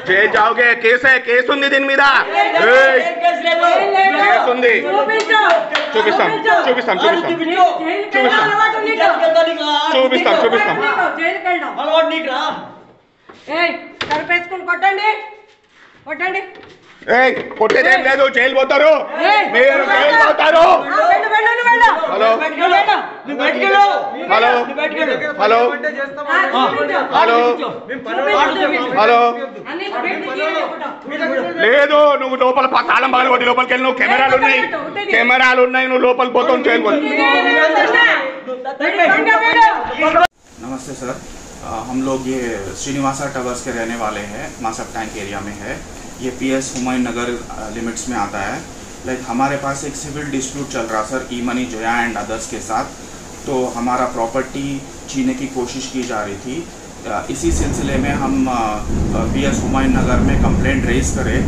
Jail జాओगे case case ఉంది దీని మీద కేసు ఉంది చూపిస్తాం చూపిస్తాం చూపిస్తాం చూపిస్తాం చూపిస్తాం చూపిస్తాం కొట్టండి కొట్టండి కొట్టేదేం లేదు జైలు పోతారు మీరు జైలు పోతారు hello hello hello hello hello లేదు నువ్వు లోపల తాళం బాగా కొట్టి లోపలికి వెళ్ళి నువ్వు కెమెరాలు ఉన్నాయి నువ్వు లోపలికి పోతావు జైలు పోతావు. नमस्ते सर, हम लोग ये श्रीनिवासा टावर्स के रहने वाले हैं, मासप टैंक एरिया में है। ये PS हुमायूं नगर लिमिट्स में आता है। लाइक हमारे पास एक सिविल डिस्प्यूट चल रहा sir E money Jaya and others के साथ। तो हमारा प्रॉपर्टी छीनने की कोशिश की जा रही थी। इसी सिलसिले में हम PS हुमायूं नगर में कंप्लेंट रेज करें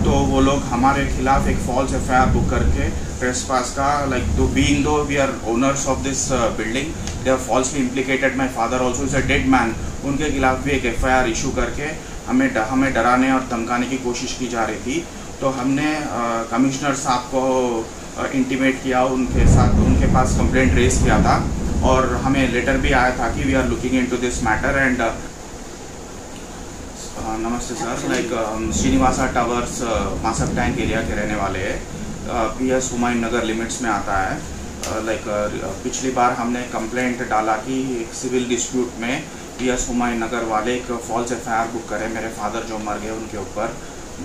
तो वो लोग हमारे खिलाफ एक फॉल्स FIR बुक करके ट्रेसपास का लाइक दो बीइंग दो we are owners of this building they are falsely implicated my father also is a dead man, उनके खिलाफ भी एक FIR इशू करके हमें डराने और धमकाने की कोशिश की जा रही थी। तो हमने कमिश्नर साहब को इंटीमेट किया, उनके साथ उनके पास कंप्लेंट रेज किया था और हमें लेटर भी आया था कि we are looking into this matter and नमस्ते sir, like Srinivasa towers Masab Tank area के रहने वाले हैं। PS हुमायूं नगर लिमिट्स में आता है। लाइक पिछली बार हमने कंप्लेंट डाला कि एक सिविल डिस्प्यूट में PS हुमायूं नगर वाले एक फॉल्स FIR बुक करें मेरे फादर जो मर गए उनके ऊपर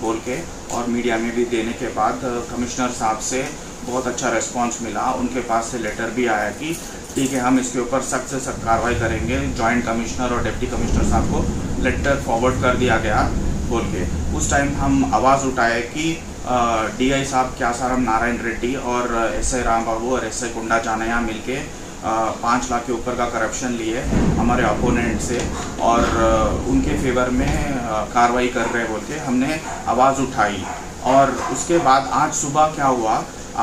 बोल के, और मीडिया में भी देने के बाद कमिश्नर साहब से बहुत अच्छा रिस्पांस मिला। उनके पास से लेटर भी आया कि ठीक है हम इसके ऊपर सख्त से सख्त कार्रवाई करेंगे। जॉइंट कमिश्नर और डिप्टी कमिश्नर साहब को लेटर फॉरवर्ड कर दिया गया बोल के। उस टाइम हम आवाज़ उठाए कि DI साहब क्यासाराम नारायण रेड्डी और SI राम बाबू और SI कुंडा जानया मिलके 5 लाख के ऊपर का करप्शन लिए हमारे अपोनेंट से और उनके फेवर में कार्रवाई कर रहे बोल के हमने आवाज़ उठाई। और उसके बाद आज सुबह क्या हुआ,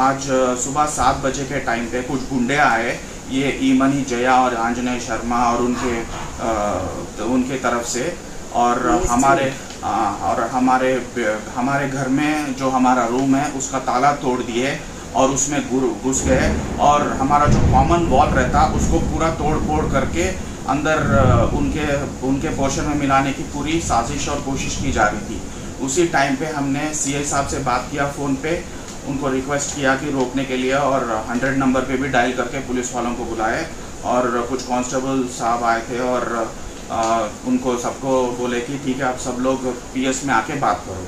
आज सुबह 7 बजे के टाइम पे कुछ गुंडे आए, ये ई मनी जया और आंजनेय शर्मा और उनके तरफ से और हमारे घर में जो हमारा रूम है उसका ताला तोड़ दिए और उसमें घुस गए और हमारा जो कॉमन वॉल रहता उसको पूरा तोड़ फोड़ करके अंदर उनके पोर्शन में मिलाने की पूरी साजिश और कोशिश की जा रही थी। उसी टाइम पे हमने CI साहब से बात किया फ़ोन पे, उनको रिक्वेस्ट किया कि रोकने के लिए और 100 नंबर पे भी डायल करके पुलिस वालों को बुलाए और कुछ कांस्टेबल साहब आए थे और उनको सबको बोले कि ठीक है आप सब लोग PS में आके बात करो।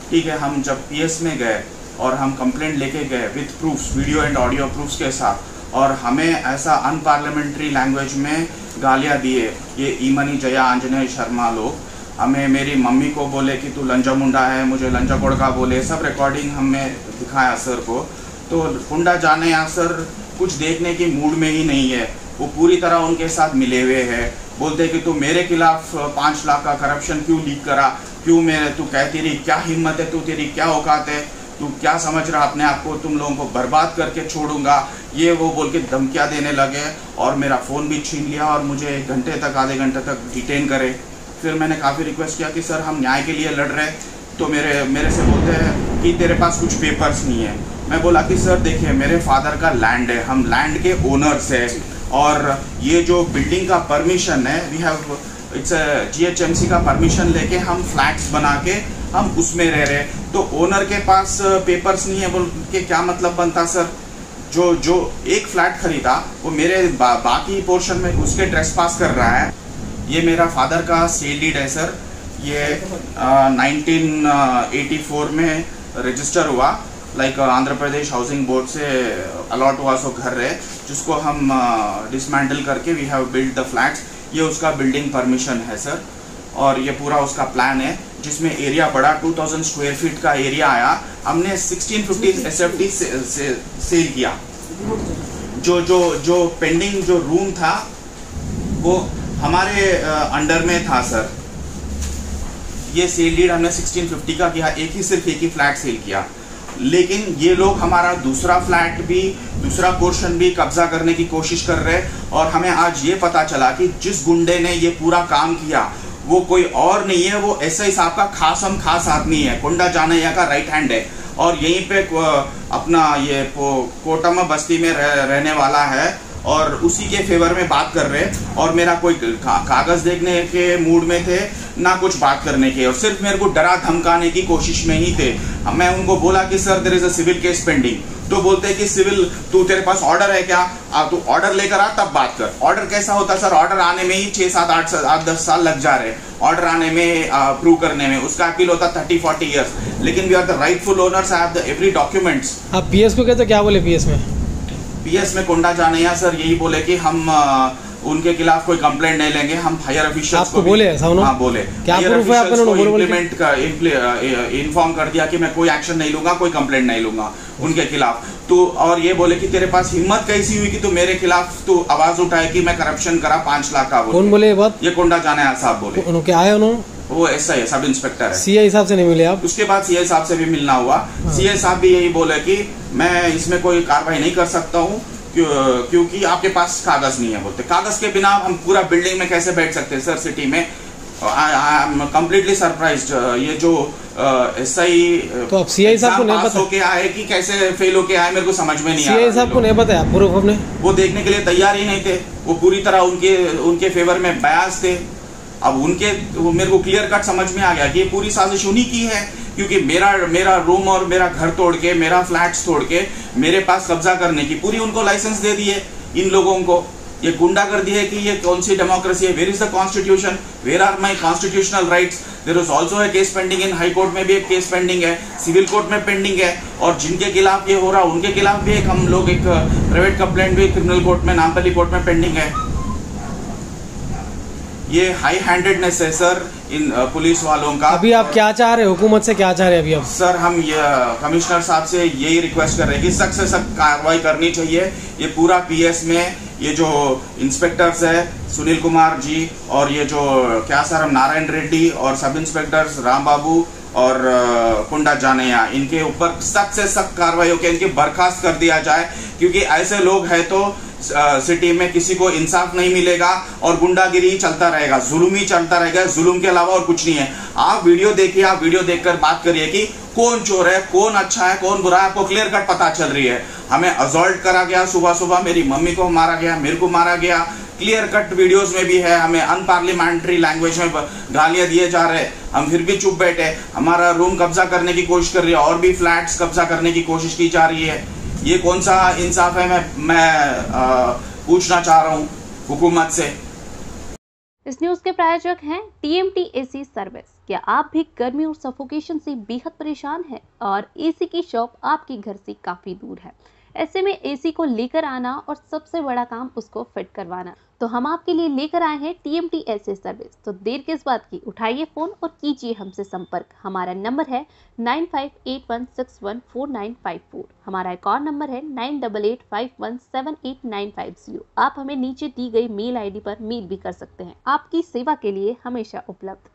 ठीक है, हम जब PS में गए और हम कंप्लेंट लेके गए with proofs, video and audio proofs के साथ, और हमें ऐसा अनपार्लियामेंट्री लैंग्वेज में गालियाँ दिए ये ई मनी जया आंजनेय शर्मा लोग। हमें मेरी मम्मी को बोले कि तू लंजा मुंडा है, मुझे लंजा कोड़का बोले, सब रिकॉर्डिंग हमने दिखाया सर को। तो कुंडा जाने या सर कुछ देखने की मूड में ही नहीं है, वो पूरी तरह उनके साथ मिले हुए हैं। बोलते कि तू मेरे खिलाफ 5 लाख का करप्शन क्यों लीक करा, क्यों मेरे तू कहती रही क्या हिम्मत है, तू तेरी क्या औकात है, तू क्या समझ रहा अपने आप को, तुम लोगों को बर्बाद करके छोड़ूंगा, ये वो बोल के धमकियाँ देने लगे और मेरा फ़ोन भी छीन लिया और मुझे 1 घंटे तक आधे घंटे तक डिटेन करे। फिर मैंने काफ़ी रिक्वेस्ट किया कि सर हम न्याय के लिए लड़ रहे, तो मेरे से बोलते हैं कि तेरे पास कुछ पेपर्स नहीं है। मैं बोला कि सर देखिए मेरे फादर का लैंड है, हम लैंड के ओनर्स है और ये जो बिल्डिंग का परमिशन है वी हैव इट्स GHMC का परमिशन लेके हम फ्लैट्स बना के हम उसमें रह रहे, तो ओनर के पास पेपर्स नहीं है बोल के क्या मतलब बनता सर। जो एक फ्लैट खरीदा वो मेरे बाकी पोर्शन में घुस के ट्रेसपास कर रहा है। ये मेरा फादर का सेल डीड है सर, ये 1984 में रजिस्टर हुआ, like Andhra Pradesh housing board से अलॉट हुआ सो घर है जिसको हम डिसमेंटल करके we have build the flats. ये उसका बिल्डिंग परमिशन है सर और ये पूरा उसका प्लान है जिसमें एरिया बड़ा 2000 स्क्वायर फीट का एरिया आया। हमने 1650 SFT सेल किया। जो पेंडिंग जो रूम था वो हमारे अंडर में था सर। ये सेल डीड हमने 1650 का किया, सिर्फ एक ही फ्लैट सेल किया। लेकिन ये लोग हमारा दूसरा फ्लैट भी, दूसरा पोर्शन भी कब्जा करने की कोशिश कर रहे हैं। और हमें आज ये पता चला कि जिस गुंडे ने ये पूरा काम किया वो कोई और नहीं है, वो एसआई साहब का खास आदमी है, कुंडा जानैया का राइट हैंड है। और यहीं पे अपना ये कोटमा बस्ती में रहने वाला है और उसी के फेवर में बात कर रहे हैं। और मेरा कोई कागज देखने के मूड में थे ना कुछ बात करने के, और सिर्फ मेरे को डरा धमकाने की कोशिश में ही थे। मैं उनको बोला कि sir there is a civil case pending, तो बोलते हैं कि सिविल, तू तेरे पास ऑर्डर है क्या, तू ऑर्डर लेकर आ तब बात कर। ऑर्डर कैसा होता है सर, ऑर्डर आने में ही 6, 7, 8, 10 साल लग जा रहे हैं ऑर्डर आने में, प्रूव करने में। उसका अपील होता 30-40 ईयर्स, लेकिन we are the rightful owners, I have the every documents. आप पीएस को कहते क्या बोले? पीएस में कुंडा जानैया सर यही बोले कि हम उनके खिलाफ कोई कंप्लेंट नहीं लेंगे, हम हायर ऑफिशियल्स को बोले ऐसा उन्होंने? हाँ बोले, क्या प्रूफ है आपने? इम्प्लीमेंट का इन्फॉर्म कर दिया कि मैं कोई एक्शन नहीं लूंगा, कोई कंप्लेंट नहीं लूंगा उनके खिलाफ। तो और ये बोले कि तेरे पास हिम्मत कैसी हुई कि तू मेरे खिलाफ तू आवाज उठाए कि मैं करप्शन करा 5 लाख का। कौन बोले ये बात? ये कुंडा जानैया साहब बोले। उन्होंने आए उन्होंने? वो एसआई है, सब इंस्पेक्टर है। सीआई साहब से नहीं मिले आप? उसके बाद सीआई साहब से भी मिलना हुआ। सीआई साहब भी यही बोले कि मैं इसमें कोई कार्रवाई नहीं कर सकता हूँ क्योंकि आपके पास कागज नहीं है। बोलते कागज के बिना हम पूरा बिल्डिंग में कैसे बैठ सकते हैं सर सिटी में। I am completely surprised. ये जो एसआई तो अब सीआई साहब को नहीं पता होके आए कि कैसे फेल होके आए, मेरे को समझ में नहीं आया। सीआई साहब को नहीं बताया प्रूफ अपने? वो देखने के लिए तैयार ही नहीं थे, वो पूरी तरह उनके फेवर में बयास थे। अब मेरे को क्लियर कट समझ में आ गया कि ये पूरी साजिश उन्हीं की है, क्योंकि मेरा रूम और मेरा घर तोड़ के, मेरा फ्लैट्स तोड़ के मेरे पास कब्जा करने की पूरी उनको लाइसेंस दे दी है इन लोगों को। ये गुंडागर्दी है कि ये कौन सी डेमोक्रेसी है? Where is the constitution, where are my constitutional rights? There is also a case pending in high court में भी एक केस पेंडिंग है, सिविल कोर्ट में पेंडिंग है, और जिनके खिलाफ ये हो रहा उनके खिलाफ भी हम लोग एक प्राइवेट कंप्लेंट भी क्रिमिनल कोर्ट में, नामपल्ली कोर्ट में पेंडिंग है। ये हाई हैंडेडनेस है सर इन पुलिस वालों का। अभी आप क्या चाह रहे हैं, हुकूमत से क्या चाह रहे हैं अभी आप? सर हम ये कमिश्नर साहब से यही रिक्वेस्ट कर रहे हैं कि सख्त से सख्त कार्रवाई करनी चाहिए। ये पूरा पीएस में ये जो इंस्पेक्टर्स है सुनील कुमार जी, और ये जो क्या सर हम नारायण रेड्डी, और सब इंस्पेक्टर्स राम बाबू और कुंडा जानैया, इनके ऊपर सख्त से सख्त कार्रवाई होकर इनके बर्खास्त कर दिया जाए, क्योंकि ऐसे लोग हैं तो सिटी में किसी को इंसाफ नहीं मिलेगा और गुंडागिरी चलता रहेगा, जुल्म ही चलता रहेगा, जुल्म के अलावा और कुछ नहीं है। आप वीडियो देखिए, आप वीडियो देखकर बात करिए कि कौन चोर है, कौन अच्छा है, कौन बुरा है, आपको क्लियर कट पता चल रही है। हमें असॉल्ट करा गया सुबह, मेरी मम्मी को मारा गया, मेरे को मारा गया, क्लियर कट वीडियोस में भी है। हमें अनपार्लियामेंट्री लैंग्वेज में गालियां दिए जा रहे, हम फिर भी चुप बैठे। हमारा रूम कब्जा करने की कोशिश कर रही है, और भी फ्लैट्स कब्जा करने की कोशिश की जा रही है। ये कौन सा इंसाफ है? मैं पूछना चाह रहा हूँ हुकूमत से। इस न्यूज के प्रायोजक हैं TMT AC सर्विस। क्या आप भी गर्मी और सफोकेशन से बेहद परेशान हैं और एसी की शॉप आपके घर से काफी दूर है? ऐसे में एसी को लेकर आना और सबसे बड़ा काम उसको फिट करवाना, तो हम आपके लिए लेकर आए हैं TMT AC सर्विस। तो देर किस बात की, उठाइए फोन और कीजिए हमसे संपर्क। हमारा नंबर है 9581614954। हमारा एक और नंबर है 9885178950। आप हमें नीचे दी गई मेल ID पर मेल भी कर सकते हैं। आपकी सेवा के लिए हमेशा उपलब्ध।